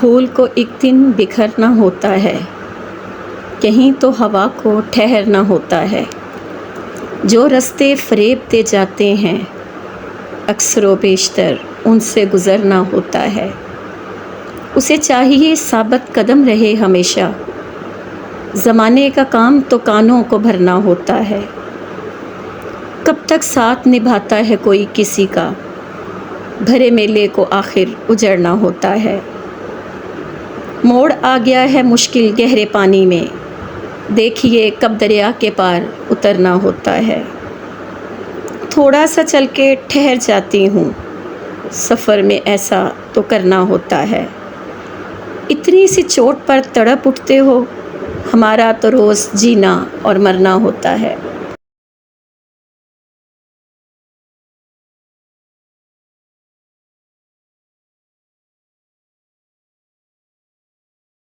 پھول کو ایک دن بکھرنا ہوتا ہے، کہیں تو ہوا کو ٹھہرنا ہوتا ہے۔ جو رستے فریب دے جاتے ہیں اکثر و بیشتر ان سے گزرنا ہوتا ہے۔ اسے چاہیے ثابت قدم رہے ہمیشہ، زمانے کا کام تو کانوں کو بھرنا ہوتا ہے۔ کب تک ساتھ نبھاتا ہے کوئی کسی کا، بھرے میلے کو آخر اجڑنا ہوتا ہے۔ موڑ آ گیا ہے مشکل گہرے پانی میں، دیکھیے کب دریا کے پار اترنا ہوتا ہے۔ تھوڑا سا چل کے ٹھہر جاتی ہوں، سفر میں ایسا تو کرنا ہوتا ہے۔ اتنی سی چوٹ پر تڑپ اٹھتے ہو، ہمارا تو روز جینا اور مرنا ہوتا ہے۔